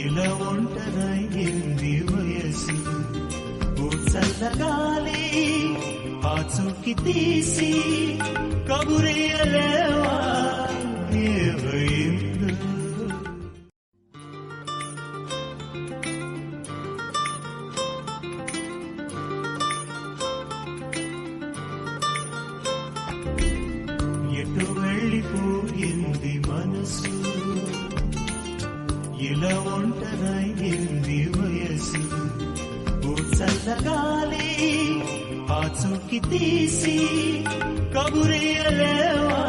ఇలా ఒంటరైంది వయసు ఓ చల్లగాలి ఆచూకి తీసి కబురేయలేవా ఏవైందో ఎటు వెళ్ళిపోయింది మనసు ఇలా ఒంటరైంది వయసు ఓ చల్లగాలి ఆచూకి తీసి కబురేయలేవా